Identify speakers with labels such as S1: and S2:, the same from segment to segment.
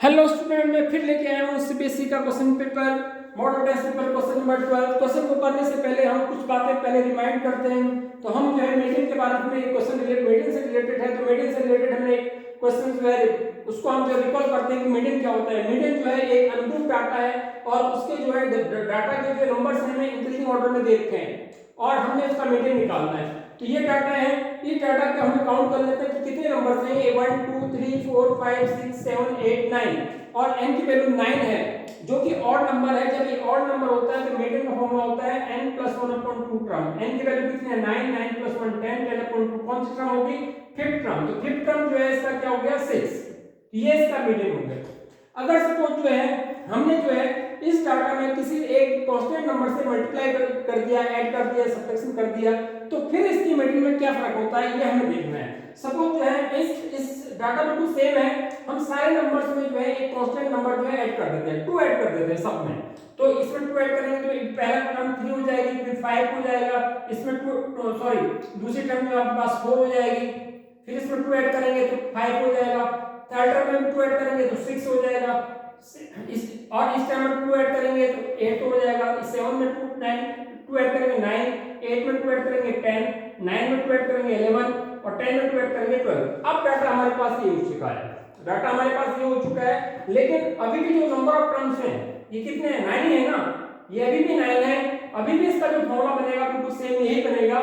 S1: Hello student, मैं फिर लेके आया हूँ सीबीएसई का question paper model test paper question number 12। Question को करने से पहले हम कुछ बातें पहले रिमाइंड करते हैं। तो हम जो है मीडियन के बारे में क्वेश्चन मीडियन से रिलेटेड है, तो मीडियन से रिलेटेड हमने क्वेश्चन जो है उसको हम जो रिकॉल करते हैं कि मीडियन क्या होता है। मीडियन जो है एक अनग्रुप डाटा है और उसके जो है डाटा के जो नंबर्स हैं हमें इंक्रीजिंग ऑर्डर में दे रखे हैं और हमने इसका मीडियन निकालना है। तो ये डाटा है, इस डाटा को हम काउंट कर लेते हैं कि कितने नंबर्स हैं। ये 1 2 3 4 5 6 7 8 9 और n की वैल्यू 9 है जो कि ऑड नंबर है। जब ये ऑड नंबर होता है तो मीडियन का फॉर्मूला होता है n + 1/2 टर्म। n की वैल्यू कितनी है 9, 9 + 1 10, 10/2 कौन सी टर्म होगी, फिफ्थ टर्म। तो फिफ्थ टर्म जो है इसका क्या हो गया 6, ये इसका मीडियन हो गया। अगर सपोज जो है हमने जो है इस डाटा में किसी एक कांस्टेंट नंबर से मल्टीप्लाई कर दिया, ऐड कर दिया, सब्ट्रैक्शन कर दिया, तो फिर इसकी मीडियन में क्या फर्क होता है ये हमें देखना है। सपोज जो है इस डाटा बिल्कुल सेम है, हम सारे नंबर्स में जो है एक कांस्टेंट नंबर जो है ऐड कर देते हैं, 2 ऐड कर देते हैं सब में। तो इसमें 2 ऐड करेंगे तो पहला टर्म 3 हो जाएगी, फिर 5 हो जाएगा, इसमें 2 सॉरी दूसरी टर्म जो आपके पास 4 हो जाएगी, फिर इसमें 2 ऐड करेंगे तो 5 हो जाएगा, थर्ड टर्म में 2 ऐड करेंगे तो 6 हो जाएगा, इस टर्म में 2 ऐड करेंगे तो 8 हो जाएगा, 7 में 2 ऐड करेंगे 9, 8 में 2 ऐड करेंगे 10, 9 में 2 ऐड करेंगे 11 और 10 में 2 ऐड करेंगे 12। अब डाटा हमारे पास ये हो चुका है, डाटा हमारे पास ये हो चुका है। लेकिन अभी भी जो नंबर ऑफ टर्म्स हैं ये कितने हैं, 9 ही है ना, ये अभी भी 9 है। अभी भी इसका जो फॉर्मूला बनेगा बिल्कुल सेम यही बनेगा,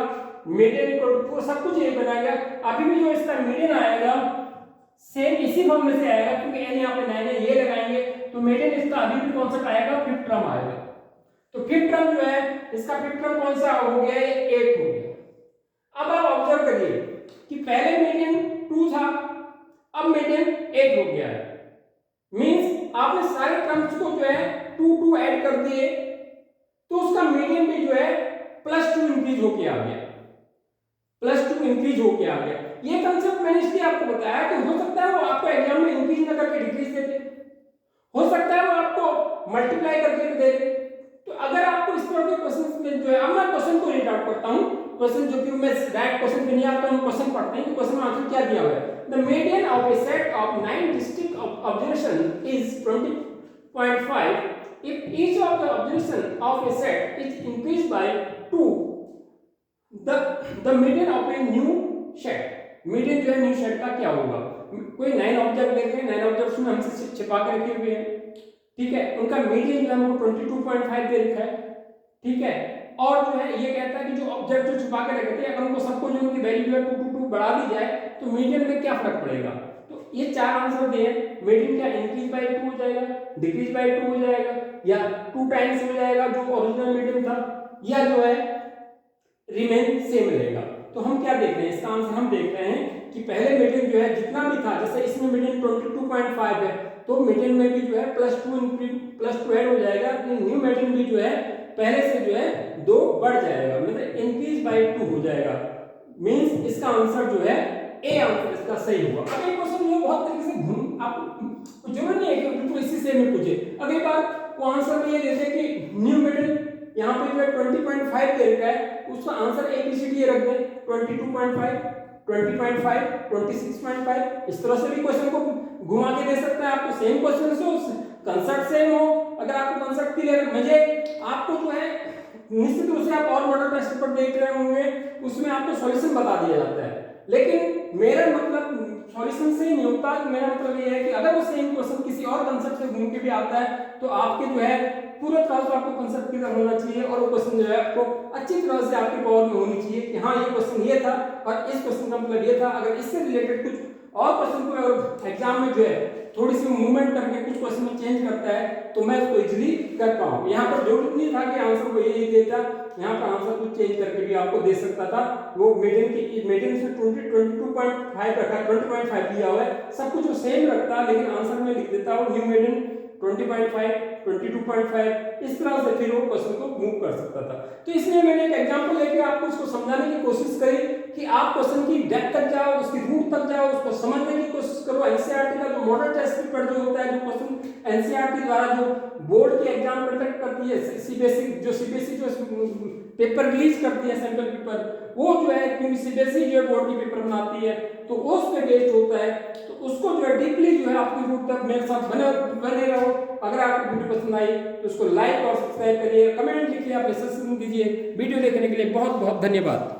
S1: मीडियन इक्वल टू सब कुछ यही बनेगा। अभी भी जो इसका मीडियन आएगा सेम इसी फॉर्मूले से आएगा क्योंकि n यहाँ पे 9 है, ये लगाएंगे तो मीडियन इसका अभी भी कौन सा आएगा, फिफ्थ टर्म आएगा। तो फिफ्थ टर्म जो है इसका फिफ्थ टर्म कौन सा हो गया, ये 8 हो गया। अब आप ऑब्जर्व करिए कि पहले मीडियन 2 था, अब मीडियन 8 हो गया है। मींस आपने सारे टर्म्स को जो है 2 ऐड कर दिए तो उसका मीडियन भी जो है +2 इंक्रीज होके आ गया, +2 इंक्रीज होके आ गया। ये कंसेप्ट मैंने इसलिए आपको बताया कि हो सकता है वो आपको एग्जाम में इंक्रीज ना करके डिक्रीज दे दे, हो सकता है वो आपको मल्टीप्लाई करके दे दे। तो अगर आपको इस तरह के क्वेश्चन में जो है, अब मैं क्वेश्चन को रीड आउट करता हूं, क्वेश्चन जो कि मैं डायरेक्ट क्वेश्चन पे नहीं आता हूं, क्वेश्चन पढ़ते हैं कि क्वेश्चन में आंसर क्या दिया हुआ है। The median of A set of 9 district observation is 20.5 if each of the observation of a set is increased by 2, the median of a new set, median जो है न्यू सेट का क्या होगा। कोई 9 ऑब्जेक्ट देख रहे हैं, 9 ऑब्जेक्ट्स में हमसे छिपा के रखे हुए हैं, ठीक है, उनका मीडियन जो है हमको 22.5 दे रखा है, ठीक है। और जो है ये कहता है कि जो ऑब्जेक्ट जो छुपा के रखे थे अगर उनको सबको जो उनकी वैल्यू है 2 बढ़ा दी जाए तो मीडियन में क्या फर्क पड़ेगा। तो ये 4 आंसर दिए, मीडियन क्या इंक्रीज बाय 2 हो जाएगा, डिक्रीज बाय 2 हो जाएगा, या 2 टाइम्स हो जाएगा जो ओरिजिनल मीडियन था, या जो है रिमेन सेम रहेगा। तो हम क्या देख रहे हैं, इसका आंसर हम देख रहे हैं कि पहले मीडियन जो है जितना भी था, जैसे इसमें मीडियन 22.5 है तो मीडियन में भी जो है +2 ऐड हो जाएगा, न्यू मीडियन भी जो है पहले से जो है 2 बढ़ जाएगा, मतलब इंक्रीज बाय 2 हो जाएगा। मींस इसका आंसर जो है ए आंसर इसका सही होगा। अब एक क्वेश्चन ये बहुत तरीके से घूम, आपको जरूरत नहीं है कि बिल्कुल इसी से में पूछे, अगली बार वो आंसर में ये देते कि न्यू मीडियन यहाँ पे जो है 20.5 दे रखा है, उसका आंसर एबीसीडी रख दें 22.5, 20.5, 26.5, इस तरह से भी क्वेश्चन को घुमा के दे सकता है आपको। सेम क्वेश्चन से कंसेप्ट सेम हो, अगर आपको कंसेप्ट क्लियर है, मुझे आपको जो है निश्चित रूप से आप और मॉडल टेस्ट पेपर देख रहे होंगे उसमें आपको सॉल्यूशन बता दिया जाता है, लेकिन मेरा मतलब सॉल्यूशन से नहीं होता। मेरा मतलब ये है कि अगर वो सेम क्वेश्चन किसी और कंसेप्ट से घूम के भी आता है तो आपके जो है पूरा तरह से आपको कंसेप्ट क्लियर होना चाहिए और वो क्वेश्चन जो है आपको अच्छी तरह से आपके पावर में होनी चाहिए कि हाँ ये क्वेश्चन ये था और इस क्वेश्चन का मतलब ये था। अगर इससे रिलेटेड कुछ और क्वेश्चन को अगर एग्जाम में जो है थोड़ी सी मूवमेंट करके कुछ क्वेश्चन में चेंज करता है तो मैं उसको इजीली कर पाऊँ। यहाँ पर जरूरत नहीं था कि आंसर को यही देता, यहाँ पर आंसर कुछ चेंज करके भी आपको दे सकता था। वो मीडियन से 22.5 रखा, 20.5 दिया हुआ है, सब कुछ वो सेम रखता लेकिन आंसर में लिख देता वो न्यू मीडियन 20.5, 22.5, इस तरह से फिर वो क्वेश्चन को मूव कर सकता था। तो इसलिए मैंने एक एग्जांपल लेके आपको उसको समझाने की कोशिश करी कि आप क्वेश्चन की डेप्थ तक जाओ, उसकी रूट तक जाओ, उसको समझने की कोशिश करो। एनसीईआरटी का जो मॉडल टेस्ट पेपर जो होता है, जो क्वेश्चन एनसीईआरटी द्वारा जो बोर्ड की एग्जाम कंडक्ट करती है, सीबीएसई जो पेपर रिलीज करती है सेंट्रल पेपर, वो जो है क्योंकि सीबीएसई जो बोर्ड की पेपर बनाती है तो उस पे बेस्ड होता है। तो उसको जो है डीपली जो है आपकी रूट तक मेरे साथ बने रहो। अगर आपको वीडियो पसंद आई तो उसको लाइक और सब्सक्राइब करिए, कमेंट लिखिए, आप सजेशन दीजिए। वीडियो देखने के लिए बहुत बहुत धन्यवाद।